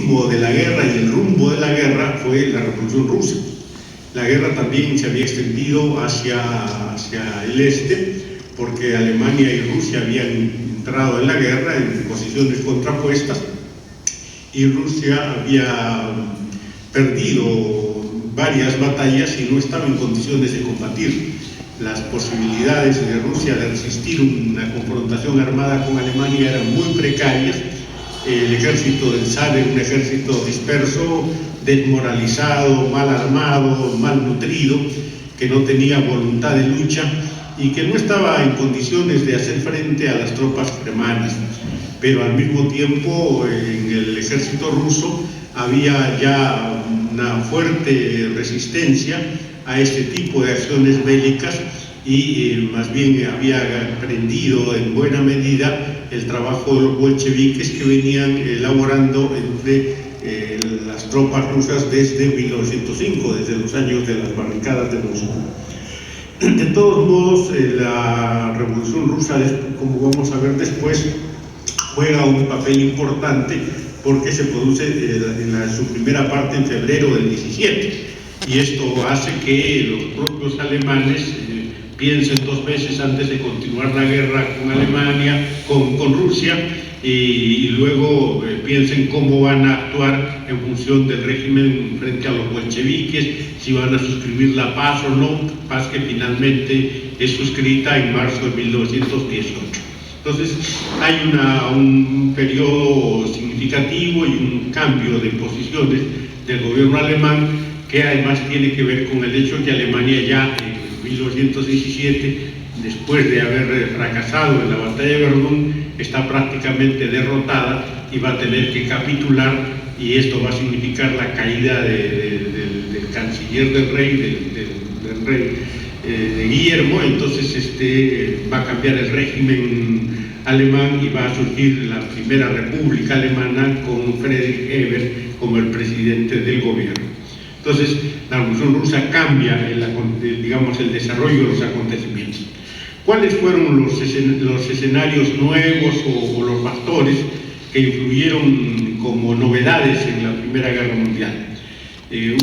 ritmo de la guerra y el rumbo de la guerra fue la Revolución Rusa. La guerra también se había extendido hacia el este, porque Alemania y Rusia habían entrado en la guerra en posiciones contrapuestas, y Rusia había perdido varias batallas y no estaba en condiciones de combatir. Las posibilidades de Rusia de resistir una confrontación armada con Alemania eran muy precarias. El ejército del zar era un ejército disperso, desmoralizado, mal armado, mal nutrido, que no tenía voluntad de lucha y que no estaba en condiciones de hacer frente a las tropas germanas. Pero al mismo tiempo, en el ejército ruso había ya una fuerte resistencia a este tipo de acciones bélicas y más bien había aprendido en buena medida el trabajo de los bolcheviques que venían elaborando entre las tropas rusas desde 1905, desde los años de las barricadas de Moscú. De todos modos, la Revolución Rusa, como vamos a ver después, juega un papel importante porque se produce en su primera parte en febrero del 17, y esto hace que los propios alemanes piensen dos veces antes de continuar la guerra con Alemania, con Rusia, y luego piensen cómo van a actuar en función del régimen frente a los bolcheviques, si van a suscribir la paz o no, paz que finalmente es suscrita en marzo de 1918. Entonces hay un periodo significativo y un cambio de posiciones del gobierno alemán, que además tiene que ver con el hecho que Alemania ya en 1917, después de haber fracasado en la batalla de Verdún, está prácticamente derrotada y va a tener que capitular, y esto va a significar la caída del canciller del rey, del rey de Guillermo. Entonces va a cambiar el régimen alemán y va a surgir la primera república alemana con Friedrich Ebert como el presidente del gobierno. Entonces, la Revolución Rusa cambia el desarrollo de los acontecimientos. ¿Cuáles fueron los escenarios nuevos o los factores que influyeron como novedades en la Primera Guerra Mundial?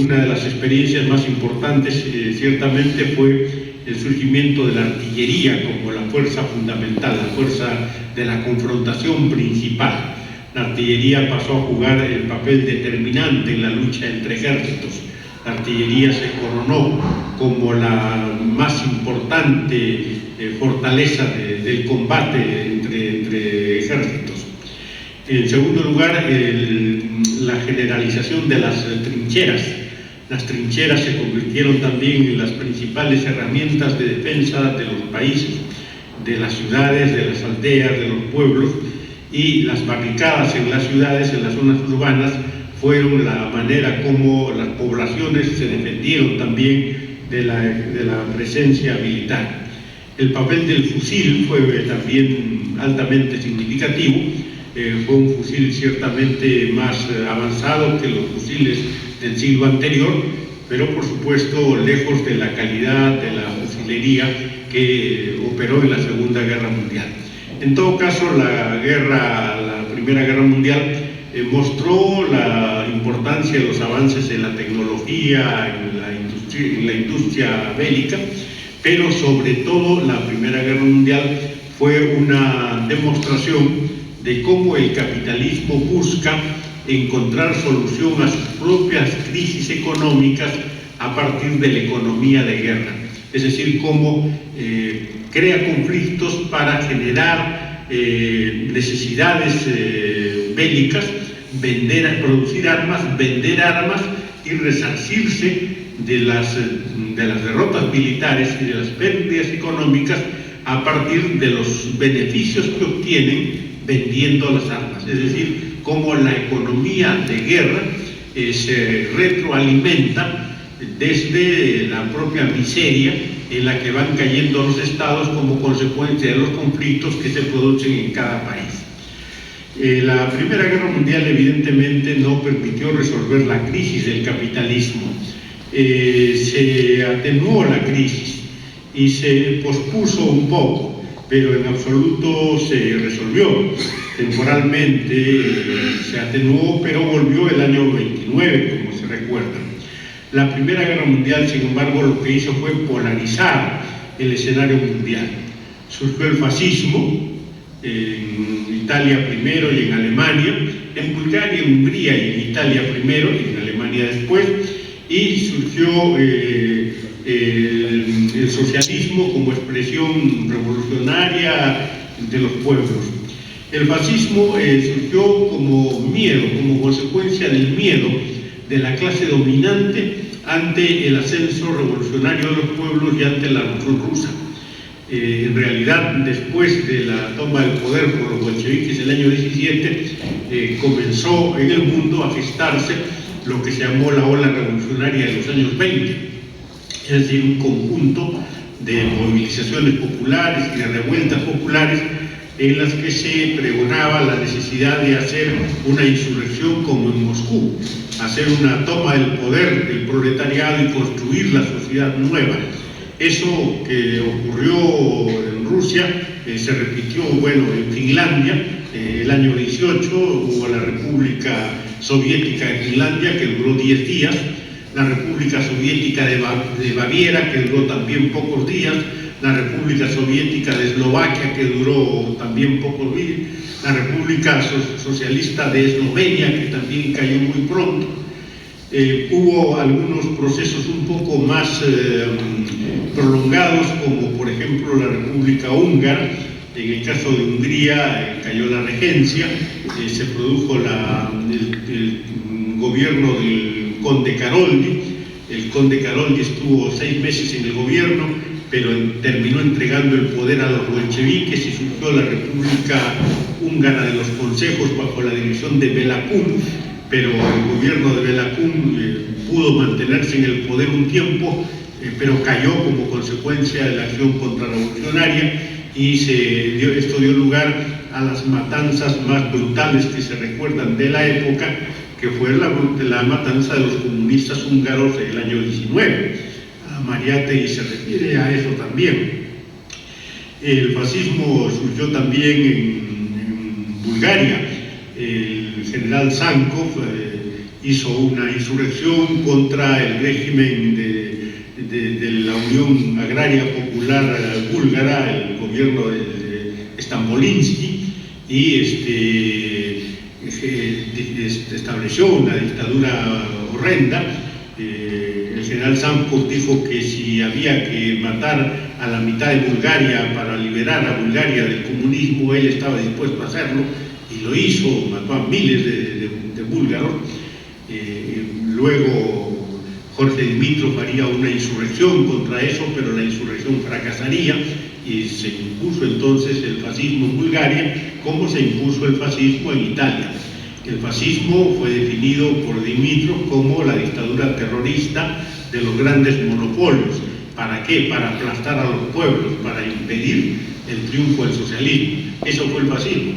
Una de las experiencias más importantes ciertamente fue el surgimiento de la artillería como la fuerza fundamental, la fuerza de la confrontación principal. La artillería pasó a jugar el papel determinante en la lucha entre ejércitos. La artillería se coronó como la más importante fortaleza del combate entre ejércitos. En segundo lugar, la generalización de las trincheras. Las trincheras se convirtieron también en las principales herramientas de defensa de los países, de las ciudades, de las aldeas, de los pueblos, y las barricadas en las ciudades, en las zonas urbanas, fueron la manera como las poblaciones se defendieron también de la presencia militar. El papel del fusil fue también altamente significativo. Fue un fusil ciertamente más avanzado que los fusiles del siglo anterior, pero por supuesto lejos de la calidad de la fusilería que operó en la Segunda Guerra Mundial. En todo caso, la Primera Guerra Mundial mostró la importancia de los avances en la tecnología, en la industria bélica, pero sobre todo la Primera Guerra Mundial fue una demostración de cómo el capitalismo busca encontrar solución a sus propias crisis económicas a partir de la economía de guerra. Es decir, cómo crea conflictos para generar necesidades bélicas, producir armas, vender armas y resarcirse de las derrotas militares y de las pérdidas económicas a partir de los beneficios que obtienen vendiendo las armas. Es decir, cómo la economía de guerra se retroalimenta desde la propia miseria en la que van cayendo los estados como consecuencia de los conflictos que se producen en cada país. La Primera Guerra Mundial evidentemente no permitió resolver la crisis del capitalismo. Se atenuó la crisis y se pospuso un poco, pero en absoluto se resolvió. Temporalmente se atenuó, pero volvió el XIX, como se recuerda. La Primera Guerra Mundial, sin embargo, lo que hizo fue polarizar el escenario mundial. Surgió el fascismo en Italia primero y en Alemania, en Bulgaria, en Hungría y en Italia primero y en Alemania después, y surgió el socialismo como expresión revolucionaria de los pueblos. El fascismo surgió como miedo, como consecuencia del miedo de la clase dominante ante el ascenso revolucionario de los pueblos y ante la revolución rusa. En realidad, después de la toma del poder por los bolcheviques el año 17, comenzó en el mundo a gestarse lo que se llamó la ola revolucionaria de los años 20, es decir, un conjunto de movilizaciones populares y de revueltas populares en las que se pregonaba la necesidad de hacer una insurrección como en Moscú, hacer una toma del poder del proletariado y construir la sociedad nueva. Eso que ocurrió en Rusia se repitió, bueno, en Finlandia, el año 18 hubo la República Soviética de Finlandia, que duró 10 días, la República Soviética de Baviera, que duró también pocos días, la República Soviética de Eslovaquia, que duró también pocos días, la República Socialista de Eslovenia, que también cayó muy pronto. Hubo algunos procesos un poco más prolongados, como por ejemplo la República Húngara. En el caso de Hungría cayó la regencia, se produjo el gobierno del conde Károlyi. El conde Károlyi estuvo 6 meses en el gobierno, pero terminó entregando el poder a los bolcheviques y surgió la República Húngara de los Consejos bajo la dirección de Béla Kun, pero el gobierno de Béla Kun pudo mantenerse en el poder un tiempo, pero cayó como consecuencia de la acción contrarrevolucionaria y esto dio lugar a las matanzas más brutales que se recuerdan de la época, que fue la matanza de los comunistas húngaros del año 19. Mariátegui se refiere a eso también. El fascismo surgió también en Bulgaria. El general Zankov hizo una insurrección contra el régimen de la Unión Agraria Popular Búlgara, el gobierno de Stambolinsky, y estableció una dictadura horrenda. El general Zankov dijo que si había que matar a la mitad de Bulgaria para liberar a Bulgaria del comunismo, él estaba dispuesto a hacerlo, y lo hizo, mató a miles de búlgaros. Luego Jorge Dimitrov haría una insurrección contra eso, pero la insurrección fracasaría y se impuso entonces el fascismo en Bulgaria, como se impuso el fascismo en Italia. El fascismo fue definido por Dimitrov como la dictadura terrorista de los grandes monopolios. ¿Para qué? Para aplastar a los pueblos, para impedir el triunfo del socialismo. Eso fue el fascismo.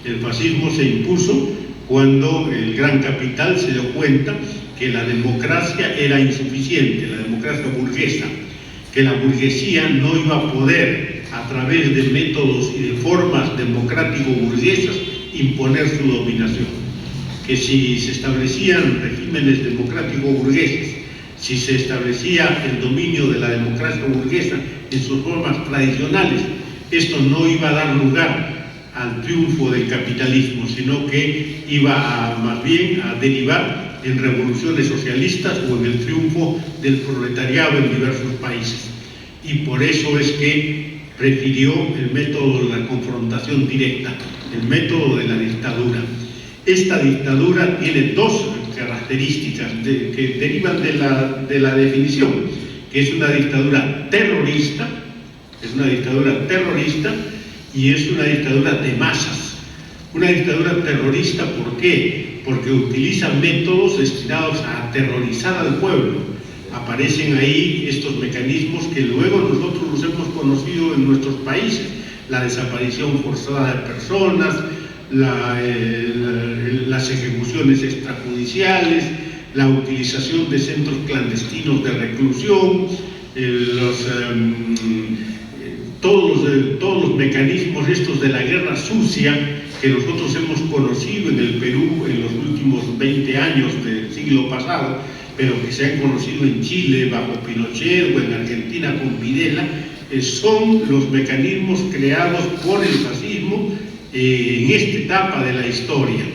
El fascismo se impuso cuando el gran capital se dio cuenta que la democracia era insuficiente, la democracia burguesa, que la burguesía no iba a poder, a través de métodos y de formas democrático-burguesas, imponer su dominación. Que si se establecían regímenes democrático-burgueses, si se establecía el dominio de la democracia burguesa en sus formas tradicionales, esto no iba a dar lugar al triunfo del capitalismo, sino que iba más bien a derivar en revoluciones socialistas o en el triunfo del proletariado en diversos países. Y por eso es que prefirió el método de la confrontación directa, el método de la dictadura. Esta dictadura tiene dos características que derivan de la definición, que es una dictadura terrorista, y es una dictadura de masas. Una dictadura terrorista, ¿por qué? Porque utiliza métodos destinados a aterrorizar al pueblo. Aparecen ahí estos mecanismos que luego nosotros los hemos conocido en nuestros países: la desaparición forzada de personas, las ejecuciones extrajudiciales, la utilización de centros clandestinos de reclusión, todos los mecanismos estos de la guerra sucia que nosotros hemos conocido en el Perú en los últimos 20 años del siglo pasado, pero que se han conocido en Chile bajo Pinochet o en Argentina con Videla, son los mecanismos creados por el fascismo en esta etapa de la historia.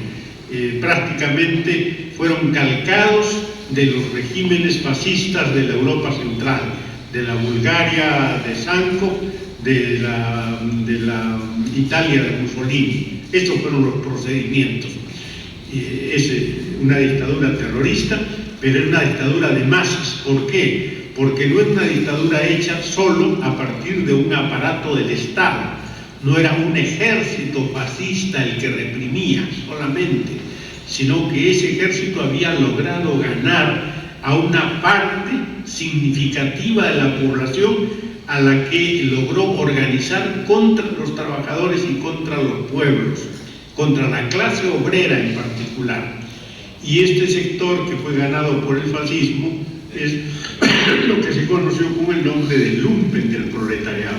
Prácticamente fueron calcados de los regímenes fascistas de la Europa Central, de la Bulgaria de Sanco, de la Italia de Mussolini. Estos fueron los procedimientos. Es una dictadura terrorista, pero es una dictadura de masas. ¿Por qué? Porque no es una dictadura hecha solo a partir de un aparato del Estado. No era un ejército fascista el que reprimía solamente, sino que ese ejército había logrado ganar a una parte significativa de la población a la que logró organizar contra los trabajadores y contra los pueblos, contra la clase obrera en particular. Y este sector que fue ganado por el fascismo es lo que se conoció como el nombre del lumpen del proletariado.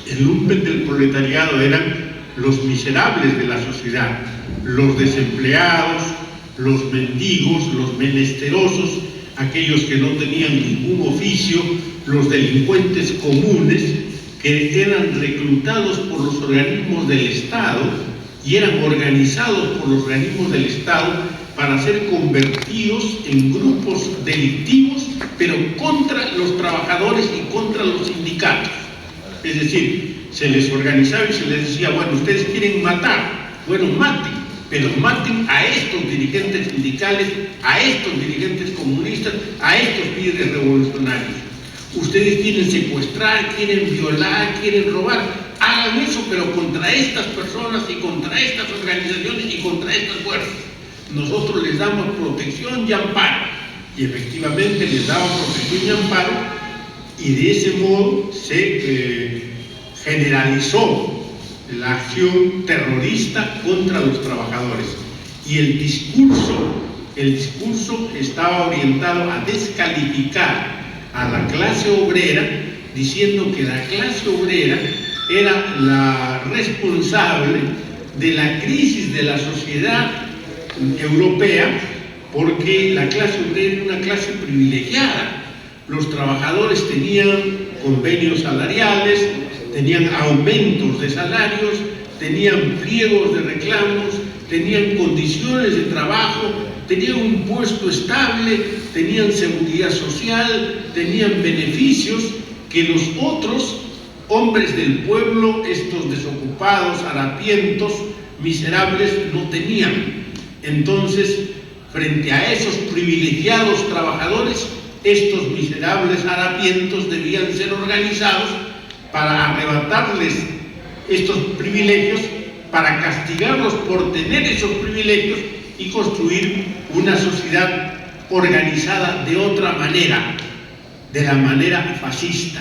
El lumpen del proletariado eran los miserables de la sociedad, los desempleados, los mendigos, los menesterosos, aquellos que no tenían ningún oficio, los delincuentes comunes que eran reclutados por los organismos del Estado y eran organizados por los organismos del Estado para ser convertidos en grupos delictivos, pero contra los trabajadores y contra los sindicatos. Es decir, se les organizaba y se les decía, bueno, ustedes quieren matar, bueno, maten, pero maten a estos dirigentes sindicales, a estos dirigentes comunistas, a estos líderes revolucionarios. Ustedes quieren secuestrar, quieren violar, quieren robar, hagan eso, pero contra estas personas y contra estas organizaciones y contra estas fuerzas. Nosotros les damos protección y amparo. Y efectivamente les daban protección y amparo, y de ese modo se generalizó la acción terrorista contra los trabajadores. Y el discurso estaba orientado a descalificar a la clase obrera, diciendo que la clase obrera era la responsable de la crisis de la sociedad europea, porque la clase obrera era una clase privilegiada. Los trabajadores tenían convenios salariales, tenían aumentos de salarios, tenían pliegos de reclamos, tenían condiciones de trabajo, tenían un puesto estable, tenían seguridad social, tenían beneficios que los otros hombres del pueblo, estos desocupados, harapientos, miserables, no tenían. Entonces, frente a esos privilegiados trabajadores, estos miserables harapientos debían ser organizados para arrebatarles estos privilegios, para castigarlos por tener esos privilegios y construir una sociedad organizada de otra manera, de la manera fascista.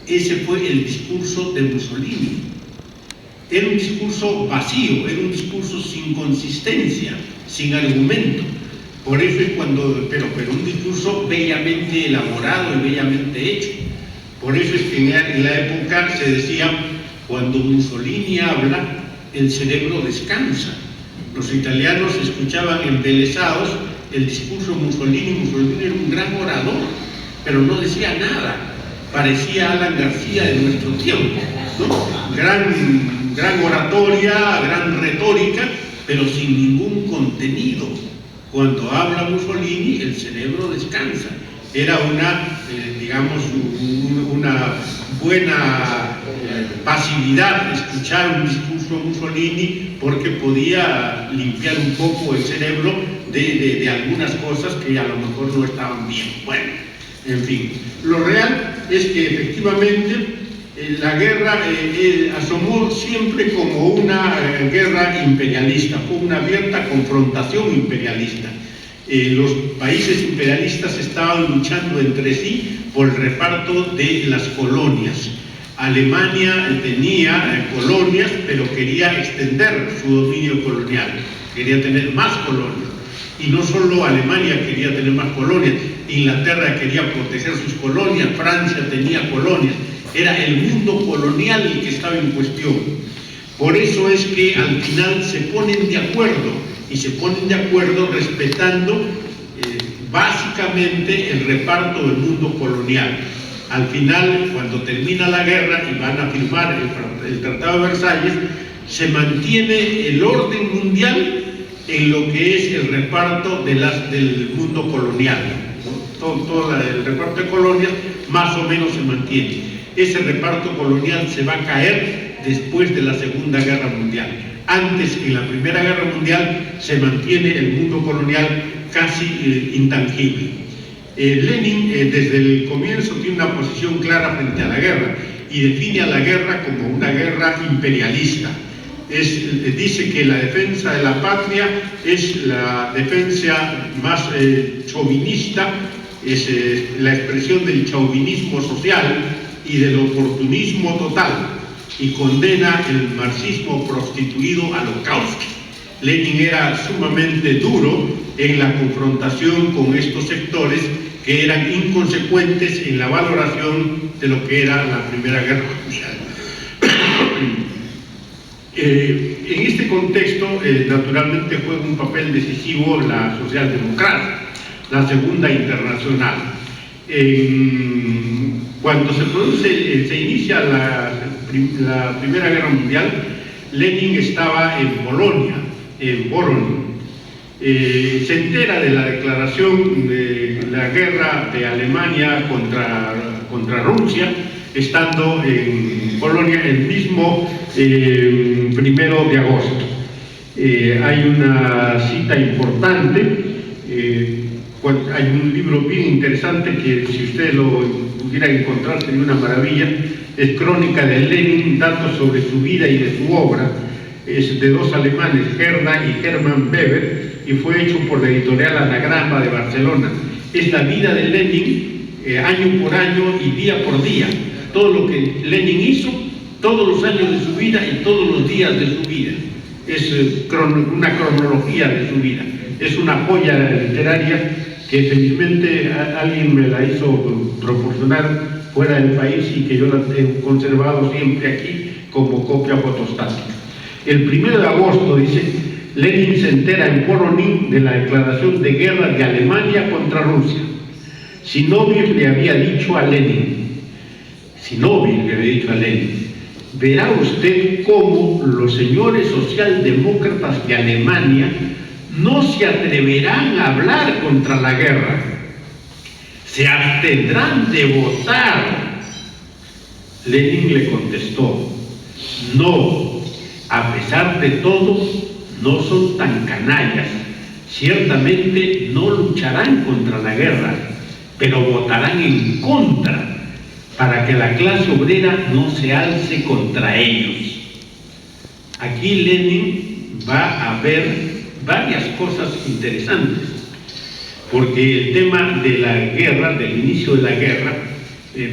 Ese fue el discurso de Mussolini. Era un discurso vacío, era un discurso sin consistencia, sin argumento. Por eso es pero un discurso bellamente elaborado y bellamente hecho. Por eso es que en la época se decía, cuando Mussolini habla, el cerebro descansa. Los italianos escuchaban embelesados el discurso de Mussolini. Mussolini era un gran orador, pero no decía nada. Parecía Alan García de nuestro tiempo, ¿no? Gran oratoria, gran retórica, pero sin ningún contenido. Cuando habla Mussolini, el cerebro descansa. Era una buena pasividad escuchar un discurso de Mussolini, porque podía limpiar un poco el cerebro de algunas cosas que a lo mejor no estaban bien. Bueno, en fin, lo real es que efectivamente la guerra asomó siempre como una guerra imperialista, fue una abierta confrontación imperialista. Los países imperialistas estaban luchando entre sí por el reparto de las colonias. Alemania tenía colonias, pero quería extender su dominio colonial, quería tener más colonias. Y no solo Alemania quería tener más colonias, Inglaterra quería proteger sus colonias, Francia tenía colonias. Era el mundo colonial el que estaba en cuestión. Por eso es que al final se ponen de acuerdo, y se ponen de acuerdo respetando básicamente el reparto del mundo colonial. Al final, cuando termina la guerra y van a firmar el Tratado de Versalles, se mantiene el orden mundial en lo que es el reparto del mundo colonial. Todo el reparto de colonias más o menos se mantiene. Ese reparto colonial se va a caer después de la Segunda Guerra Mundial. Antes, en la Primera Guerra Mundial, se mantiene el mundo colonial casi intangible. Lenin, desde el comienzo, tiene una posición clara frente a la guerra y define a la guerra como una guerra imperialista. Dice que la defensa de la patria es la defensa más chauvinista, es la expresión del chauvinismo social y del oportunismo total, y condena el marxismo prostituido a Kautsky. Lenin era sumamente duro en la confrontación con estos sectores que eran inconsecuentes en la valoración de lo que era la Primera Guerra Mundial. En este contexto, naturalmente juega un papel decisivo la socialdemocracia, la Segunda Internacional. Cuando se inicia la Primera Guerra Mundial, Lenin estaba en Polonia, en Voronezh. Se entera de la declaración de la guerra de Alemania contra Rusia, estando en Polonia el mismo 1 de agosto. Hay una cita importante, hay un libro bien interesante que si ustedes lo pudieran encontrar sería una maravilla, es Crónica de Lenin, datos sobre su vida y de su obra. Es de dos alemanes, Gerda y Hermann Weber, y fue hecho por la editorial Anagrama de Barcelona. Es la vida de Lenin, año por año y día por día. Todo lo que Lenin hizo, todos los años de su vida y todos los días de su vida. Es una cronología de su vida. Es una joya literaria que felizmente alguien me la hizo proporcionar fuera del país y que yo la he conservado siempre aquí como copia fotostática. El 1 de agosto, dice, Lenin se entera en Voronezh de la declaración de guerra de Alemania contra Rusia. Zinoviev le había dicho a Lenin, verá usted cómo los señores socialdemócratas de Alemania no se atreverán a hablar contra la guerra, se abstendrán de votar. Lenin le contestó, no, a pesar de todo, no son tan canallas, ciertamente no lucharán contra la guerra, pero votarán en contra, para que la clase obrera no se alce contra ellos. Aquí Lenin va a ver varias cosas interesantes, porque el tema de la guerra, del inicio de la guerra,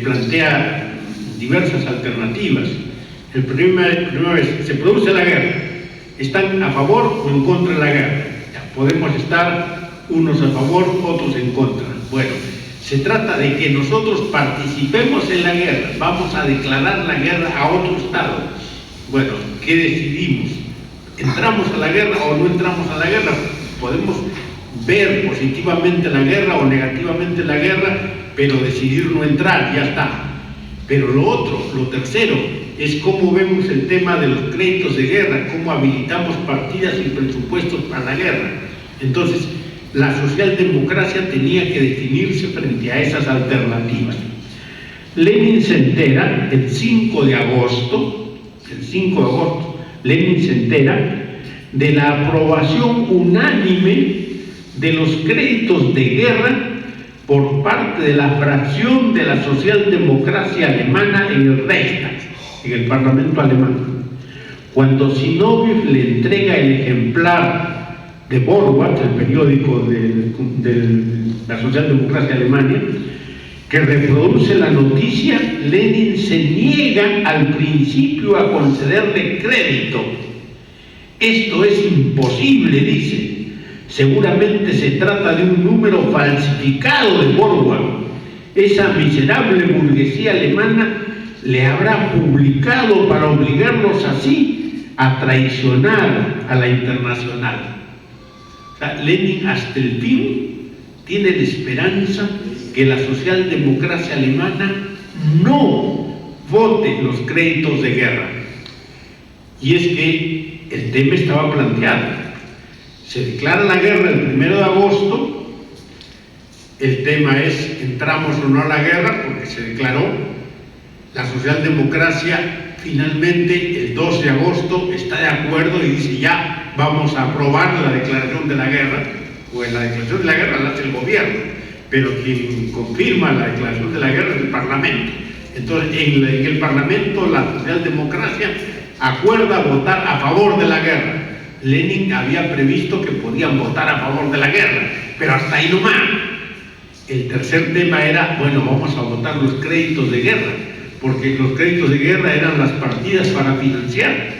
plantea diversas alternativas. El primero es, se produce la guerra, ¿están a favor o en contra de la guerra? Podemos estar unos a favor, otros en contra. Bueno, se trata de que nosotros participemos en la guerra, vamos a declarar la guerra a otro Estado. Bueno, ¿qué decidimos? ¿Entramos a la guerra o no entramos a la guerra? Podemos ver positivamente la guerra o negativamente la guerra, pero decidir no entrar, ya está. Pero lo otro, lo tercero, es cómo vemos el tema de los créditos de guerra, cómo habilitamos partidas y presupuestos para la guerra. Entonces, la socialdemocracia tenía que definirse frente a esas alternativas. Lenin se entera el 5 de agosto, Lenin se entera de la aprobación unánime de los créditos de guerra por parte de la fracción de la socialdemocracia alemana en el Reichstag, en el Parlamento alemán. Cuando Zinoviev le entrega el ejemplar de Vorwärts, el periódico de la socialdemocracia alemana, que reproduce la noticia, Lenin se niega al principio a concederle crédito. Esto es imposible, dice. Seguramente se trata de un número falsificado de Vorwärts. Esa miserable burguesía alemana le habrá publicado para obligarlos así a traicionar a la internacional. O sea, Lenin hasta el fin tiene la esperanza que la socialdemocracia alemana no vote los créditos de guerra. Y es que el tema estaba planteado. Se declara la guerra el 1 de agosto, el tema es, ¿entramos o no a la guerra? Porque se declaró. La socialdemocracia finalmente el 2 de agosto está de acuerdo y dice ya vamos a aprobar la declaración de la guerra, pues la declaración de la guerra la hace el gobierno, pero quien confirma la declaración de la guerra es el Parlamento. Entonces en el Parlamento la socialdemocracia acuerda votar a favor de la guerra. Lenin había previsto que podían votar a favor de la guerra, pero hasta ahí nomás. El tercer tema era, bueno, vamos a votar los créditos de guerra, porque los créditos de guerra eran las partidas para financiar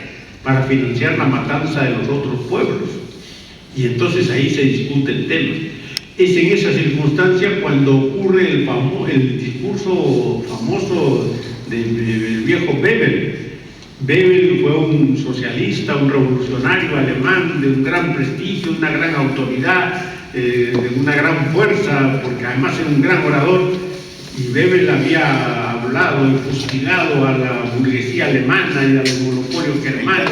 la matanza de los otros pueblos. Y entonces ahí se discute el tema. Es en esa circunstancia cuando ocurre el discurso famoso del viejo Bebel. Bebel fue un socialista, un revolucionario alemán de un gran prestigio, una gran autoridad, de una gran fuerza, porque además era un gran orador. Y Bebel había hablado y fustigado a la burguesía alemana y a los monopolios germanos,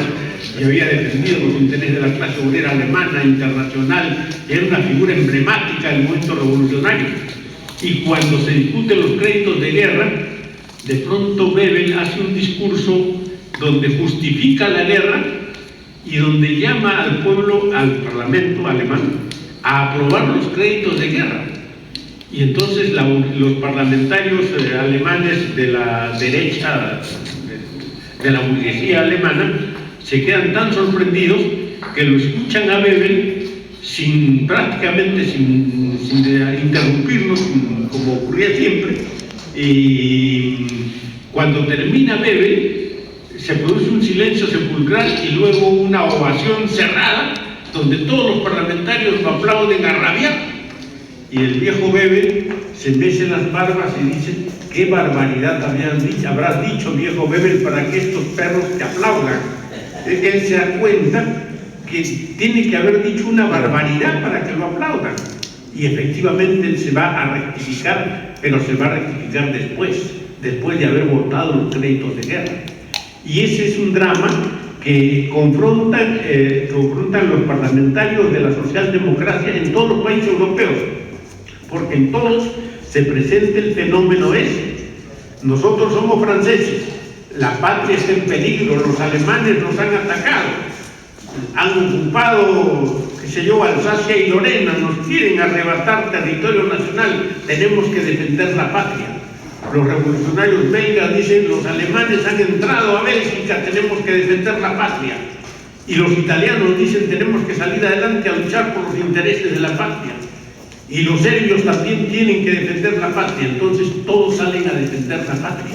y había defendido los intereses de la clase obrera alemana, internacional. Era una figura emblemática del movimiento revolucionario. Y cuando se discuten los créditos de guerra, de pronto Bebel hace un discurso donde justifica la guerra y donde llama al pueblo, al parlamento alemán, a aprobar los créditos de guerra. Y entonces los parlamentarios alemanes de la derecha, de la burguesía alemana, se quedan tan sorprendidos que lo escuchan a Bebel prácticamente sin interrumpirnos, como ocurría siempre. Y cuando termina Bebel, se produce un silencio sepulcral y luego una ovación cerrada, donde todos los parlamentarios lo aplauden a rabiar. Y el viejo Bebel se mece las barbas y dice: ¿qué barbaridad habrás dicho, viejo Bebel, para que estos perros te aplaudan? Él se da cuenta que tiene que haber dicho una barbaridad para que lo aplaudan. Y efectivamente él se va a rectificar, pero se va a rectificar después de haber votado los créditos de guerra. Y ese es un drama que confrontan los parlamentarios de la socialdemocracia en todos los países europeos, porque en todos se presenta el fenómeno ese. Nosotros somos franceses, la patria está en peligro, los alemanes nos han atacado, han ocupado, qué sé yo, Alsacia y Lorena, nos quieren arrebatar territorio nacional, tenemos que defender la patria. Los revolucionarios belgas dicen: los alemanes han entrado a Bélgica, tenemos que defender la patria. Y los italianos dicen: tenemos que salir adelante a luchar por los intereses de la patria. Y los serbios también tienen que defender la patria. Entonces todos salen a defender la patria.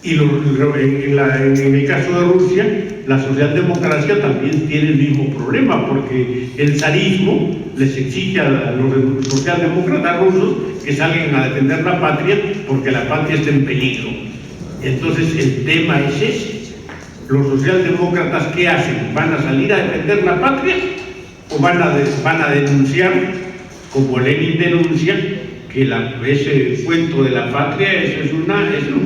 Y en el caso de Rusia, la socialdemocracia también tiene el mismo problema, porque el zarismo les exige a los socialdemócratas rusos que salgan a defender la patria, porque la patria está en peligro. Entonces el tema es ese. Los socialdemócratas, ¿qué hacen? ¿Van a salir a defender la patria o van a denunciar, como Lenin denuncia, que ese cuento de la patria es un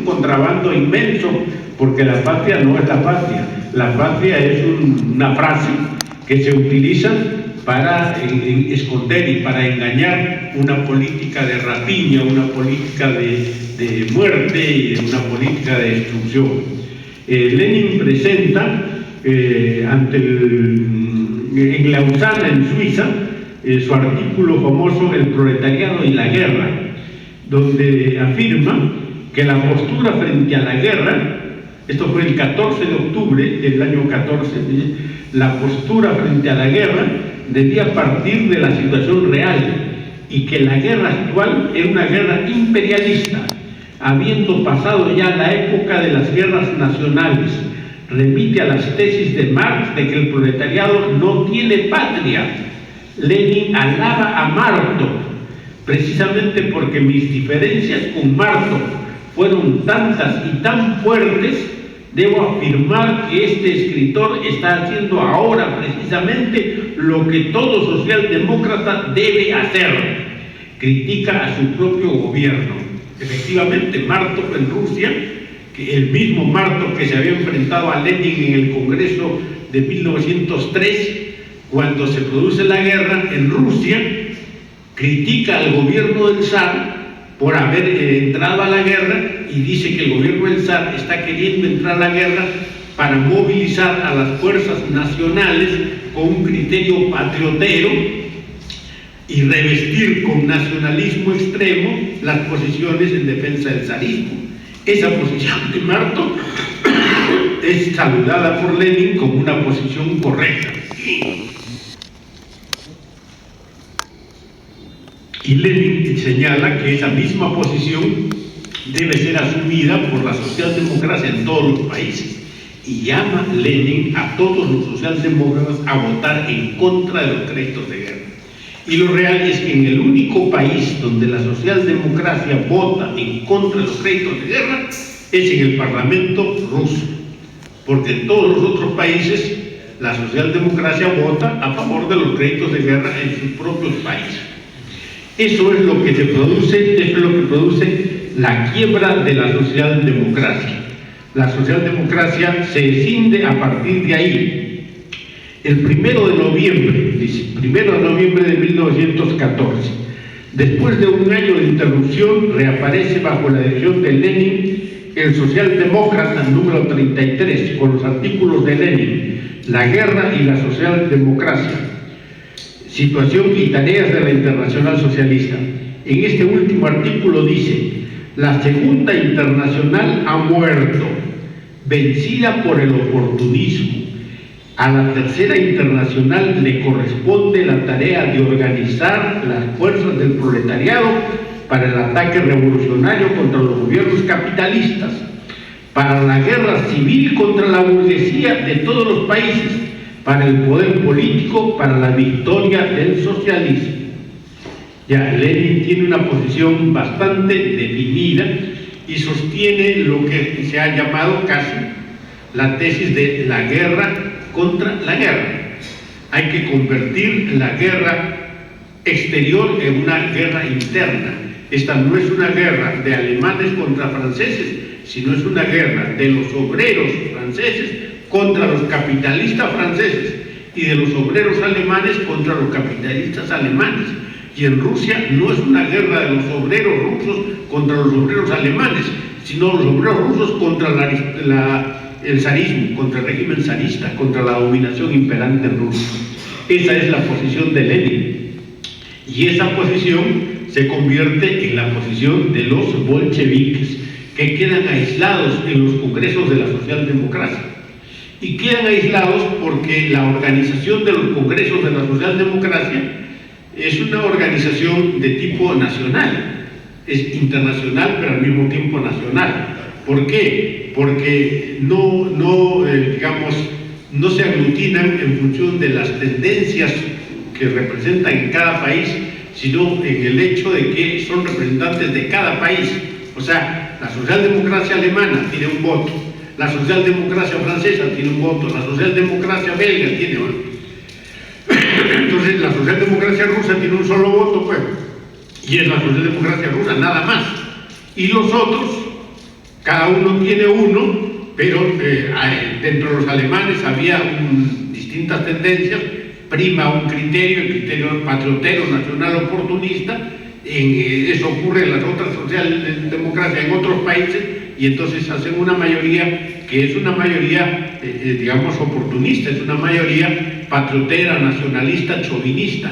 contrabando inmenso, porque la patria no es la patria. La patria es una frase que se utiliza para esconder y para engañar una política de rapiña, una política de muerte y una política de destrucción. Lenin presenta en Lausana, en Suiza, su artículo famoso El proletariado y la guerra, donde afirma que la postura frente a la guerra, esto fue el 14 de octubre del año 14, la postura frente a la guerra debía partir de la situación real, y que la guerra actual era una guerra imperialista, habiendo pasado ya la época de las guerras nacionales. Remite a las tesis de Marx de que el proletariado no tiene patria. Lenin alaba a Martov, precisamente porque mis diferencias con Martov fueron tantas y tan fuertes, debo afirmar que este escritor está haciendo ahora precisamente lo que todo socialdemócrata debe hacer: critica a su propio gobierno. Efectivamente, Martov en Rusia, que el mismo Martov que se había enfrentado a Lenin en el Congreso de 1903, cuando se produce la guerra en Rusia, critica al gobierno del zar por haber entrado a la guerra y dice que el gobierno del zar está queriendo entrar a la guerra para movilizar a las fuerzas nacionales con un criterio patriotero y revestir con nacionalismo extremo las posiciones en defensa del zarismo. Esa posición de Martov es saludada por Lenin como una posición correcta. Y Lenin señala que esa misma posición debe ser asumida por la socialdemocracia en todos los países, y llama Lenin a todos los socialdemócratas a votar en contra de los créditos de guerra. Y lo real es que en el único país donde la socialdemocracia vota en contra de los créditos de guerra es en el Parlamento ruso, porque en todos los otros países la socialdemocracia vota a favor de los créditos de guerra en sus propios países. Eso es lo que se produce, eso es lo que produce la quiebra de la socialdemocracia. La socialdemocracia se escinde a partir de ahí. El 1 de noviembre, dice, 1 de noviembre de 1914, después de un año de interrupción, reaparece bajo la dirección de Lenin el socialdemócrata número 33, con los artículos de Lenin: la guerra y la socialdemocracia, situación y tareas de la Internacional Socialista. En este último artículo dice: la Segunda Internacional ha muerto, vencida por el oportunismo. A la Tercera Internacional le corresponde la tarea de organizar las fuerzas del proletariado para el ataque revolucionario contra los gobiernos capitalistas, para la guerra civil contra la burguesía de todos los países, para el poder político, para la victoria del socialismo. Ya, Lenin tiene una posición bastante definida y sostiene lo que se ha llamado casi la tesis de la guerra contra la guerra. Hay que convertir la guerra exterior en una guerra interna. Esta no es una guerra de alemanes contra franceses, sino es una guerra de los obreros franceses contra los capitalistas franceses y de los obreros alemanes contra los capitalistas alemanes. Y en Rusia no es una guerra de los obreros rusos contra los obreros alemanes, sino los obreros rusos contra el zarismo, contra el régimen zarista, contra la dominación imperante en Rusia. Esa es la posición de Lenin. Y esa posición se convierte en la posición de los bolcheviques, que quedan aislados en los congresos de la socialdemocracia. Y quedan aislados porque la organización de los congresos de la socialdemocracia es una organización de tipo nacional, es internacional pero al mismo tiempo nacional. ¿Por qué? Porque no se aglutinan en función de las tendencias que representan en cada país, sino en el hecho de que son representantes de cada país. O sea, la socialdemocracia alemana tiene un voto, la socialdemocracia francesa tiene un voto, la socialdemocracia belga tiene otro. Entonces la socialdemocracia rusa tiene un solo voto, pues, y es la socialdemocracia rusa, nada más. Y los otros, cada uno tiene uno, pero dentro de los alemanes había distintas tendencias. Prima un criterio, el criterio patriotero, nacional, oportunista. Eso ocurre en las otras socialdemocracias en otros países, y entonces hacen una mayoría que es una mayoría, oportunista, es una mayoría patriotera, nacionalista, chauvinista.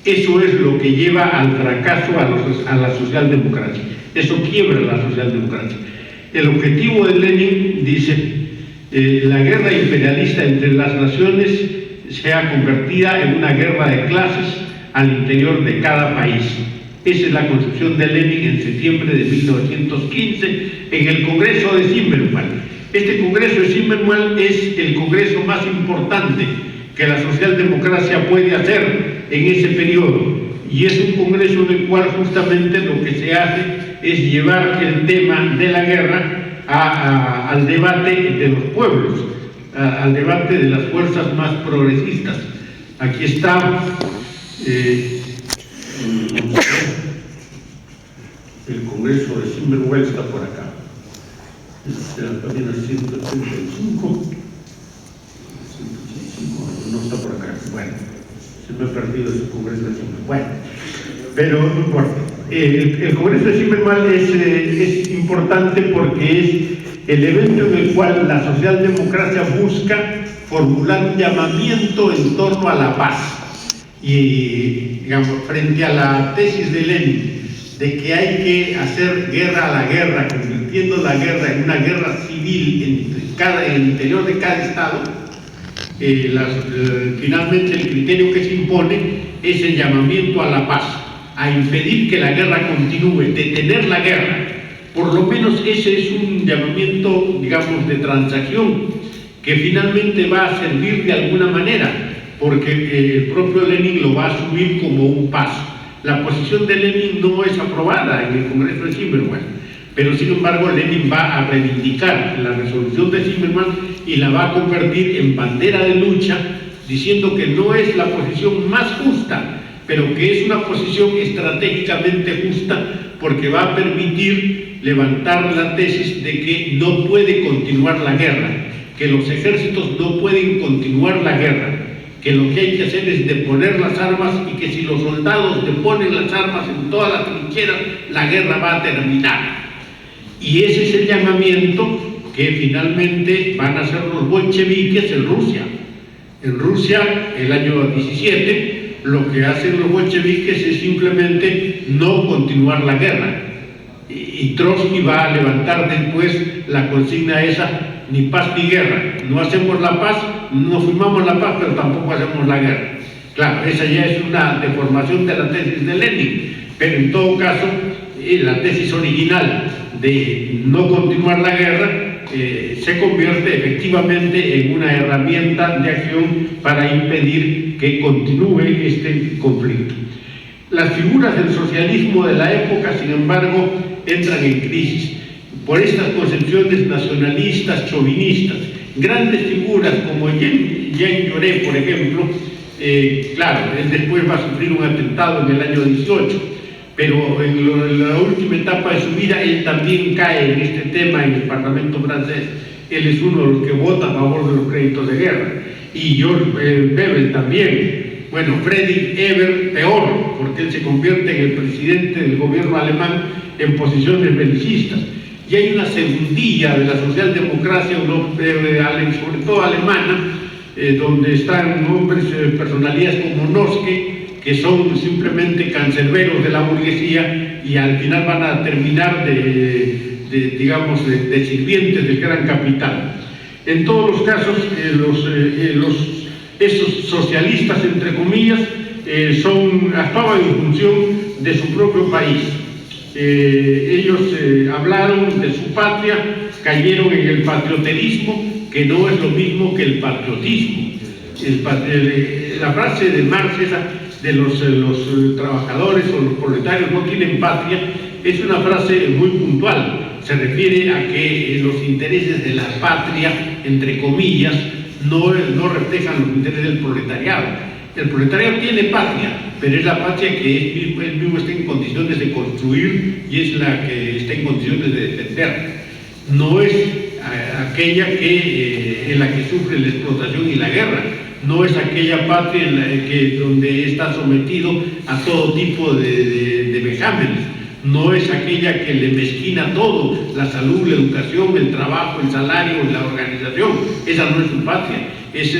Eso es lo que lleva al fracaso a la socialdemocracia. Eso quiebra la socialdemocracia. El objetivo de Lenin, dice, la guerra imperialista entre las naciones sea convertida en una guerra de clases al interior de cada país. Esa es la concepción de Lenin en septiembre de 1915 en el Congreso de Zimmermann. Este Congreso de Zimmermann es el congreso más importante que la socialdemocracia puede hacer en ese periodo, y es un congreso en el cual justamente lo que se hace es llevar el tema de la guerra al debate de los pueblos, al debate de las fuerzas más progresistas. Aquí está el Congreso de Zimmerwald, está por acá. Es la página 185. No está por acá. Bueno, se me ha perdido ese Congreso de Zimmerwald. Bueno, pero no importa. El Congreso de Zimmerwald es importante porque es el evento en el cual la socialdemocracia busca formular un llamamiento en torno a la paz. Y, digamos, frente a la tesis de Lenin de que hay que hacer guerra a la guerra, convirtiendo la guerra en una guerra civil en el interior de cada estado, finalmente el criterio que se impone es el llamamiento a la paz, a impedir que la guerra continúe, detener la guerra. Por lo menos ese es un llamamiento, digamos, de transacción que finalmente va a servir de alguna manera, porque el propio Lenin lo va a asumir como un paso. La posición de Lenin no es aprobada en el Congreso de Zimmerwald, pero sin embargo Lenin va a reivindicar la resolución de Zimmerwald y la va a convertir en bandera de lucha, diciendo que no es la posición más justa, pero que es una posición estratégicamente justa porque va a permitir levantar la tesis de que no puede continuar la guerra, que los ejércitos no pueden continuar la guerra, que lo que hay que hacer es deponer las armas y que si los soldados deponen las armas en todas las trincheras, la guerra va a terminar. Y ese es el llamamiento que finalmente van a hacer los bolcheviques en Rusia. En Rusia, el año 17, lo que hacen los bolcheviques es simplemente no continuar la guerra. Y Trotsky va a levantar después la consigna esa: ni paz ni guerra. No hacemos la paz, no firmamos la paz, pero tampoco hacemos la guerra. Claro, esa ya es una deformación de la tesis de Lenin, pero en todo caso, la tesis original de no continuar la guerra se convierte efectivamente en una herramienta de acción para impedir que continúe este conflicto. Las figuras del socialismo de la época, sin embargo, entran en crisis por estas concepciones nacionalistas, chauvinistas. Grandes figuras como Jean Jaurès, por ejemplo, claro, él después va a sufrir un atentado en el año 18, pero en la última etapa de su vida él también cae en este tema en el Parlamento francés. Él es uno de los que vota a favor de los créditos de guerra. Y George Bebel también. Bueno, Friedrich Ebert peor, porque él se convierte en el presidente del gobierno alemán en posiciones belicistas. Y hay una segundilla de la socialdemocracia, sobre todo alemana, donde están hombres, personalidades como Noske, que son simplemente cancerberos de la burguesía y al final van a terminar de sirvientes del gran capital. En todos los casos, esos socialistas, entre comillas, actuaban en función de su propio país. Ellos hablaron de su patria, cayeron en el patrioterismo, que no es lo mismo que el patriotismo. La frase de Marx, esa de los trabajadores o los proletarios no tienen patria, es una frase muy puntual. Se refiere a que los intereses de la patria, entre comillas, no reflejan los intereses del proletariado. El proletariado tiene patria, pero es la patria que él mismo está en condiciones de construir y es la que está en condiciones de defender. No es aquella en la que sufre la explotación y la guerra. No es aquella patria donde está sometido a todo tipo de vejámenes. No es aquella que le mezquina todo: la salud, la educación, el trabajo, el salario, la organización. Esa no es su patria. Es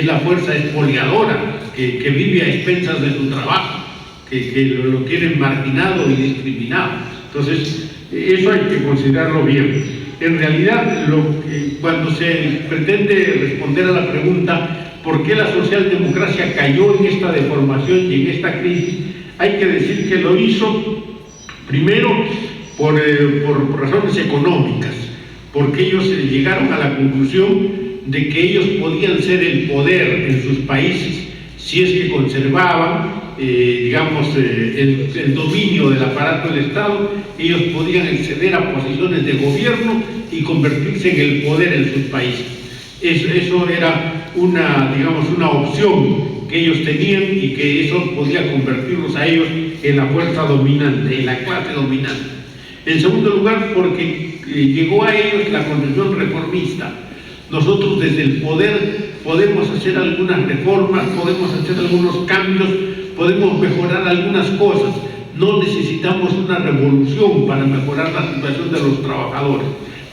la fuerza expoliadora que vive a expensas de su trabajo, que lo tienen marginado y discriminado. Entonces, eso hay que considerarlo bien. En realidad, cuando se pretende responder a la pregunta ¿por qué la socialdemocracia cayó en esta deformación y en esta crisis?, hay que decir que lo hizo primero por razones económicas, porque ellos llegaron a la conclusión de que ellos podían ser el poder en sus países si es que conservaban digamos, el dominio del aparato del Estado, ellos podían acceder a posiciones de gobierno y convertirse en el poder en sus países. Eso era digamos, una opción que ellos tenían y que eso podía convertirlos a ellos en la fuerza dominante, en la clase dominante. En segundo lugar, porque llegó a ellos la concepción reformista. Nosotros desde el poder podemos hacer algunas reformas, podemos hacer algunos cambios, podemos mejorar algunas cosas. No necesitamos una revolución para mejorar la situación de los trabajadores.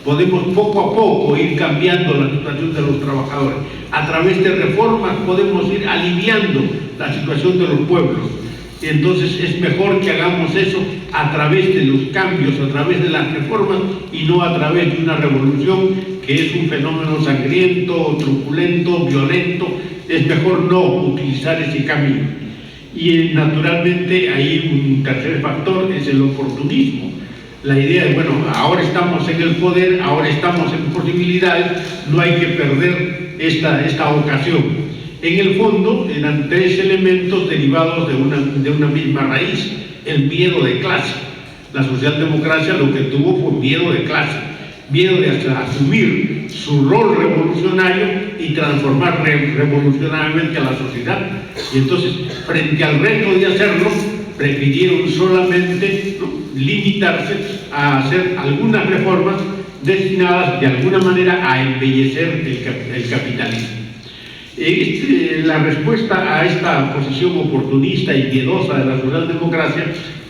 Podemos poco a poco ir cambiando la situación de los trabajadores. A través de reformas podemos ir aliviando la situación de los pueblos. Y entonces es mejor que hagamos eso a través de los cambios, a través de las reformas y no a través de una revolución que es un fenómeno sangriento, truculento, violento. Es mejor no utilizar ese camino. Y naturalmente ahí un tercer factor es el oportunismo. La idea de, bueno, ahora estamos en el poder, ahora estamos en posibilidades, no hay que perder esta ocasión. En el fondo eran tres elementos derivados de una misma raíz: el miedo de clase. La socialdemocracia lo que tuvo fue miedo de clase, miedo de asumir su rol revolucionario y transformar revolucionariamente a la sociedad. Y entonces, frente al reto de hacerlo, prefirieron solamente limitarse a hacer algunas reformas destinadas de alguna manera a embellecer el capitalismo. La respuesta a esta posición oportunista y miedosa de la socialdemocracia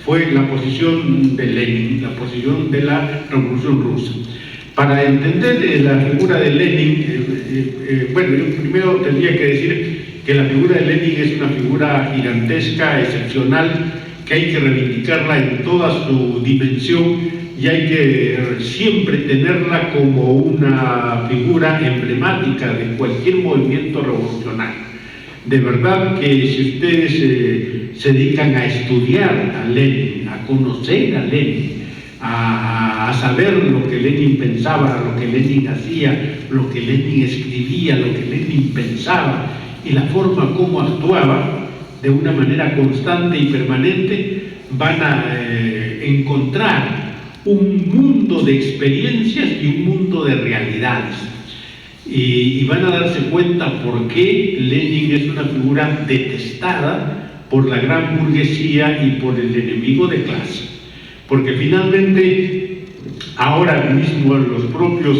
fue la posición de Lenin, la posición de la Revolución Rusa. Para entender la figura de Lenin, bueno, yo primero tendría que decir que la figura de Lenin es una figura gigantesca, excepcional, que hay que reivindicarla en toda su dimensión y hay que siempre tenerla como una figura emblemática de cualquier movimiento revolucionario. De verdad que si ustedes se dedican a estudiar a Lenin, a conocer a Lenin, a saber lo que Lenin pensaba, lo que Lenin hacía, lo que Lenin escribía, lo que Lenin pensaba y la forma como actuaba, de una manera constante y permanente, van a encontrar un mundo de experiencias y un mundo de realidades. Y van a darse cuenta por qué Lenin es una figura detestada por la gran burguesía y por el enemigo de clase. Porque finalmente, ahora mismo los propios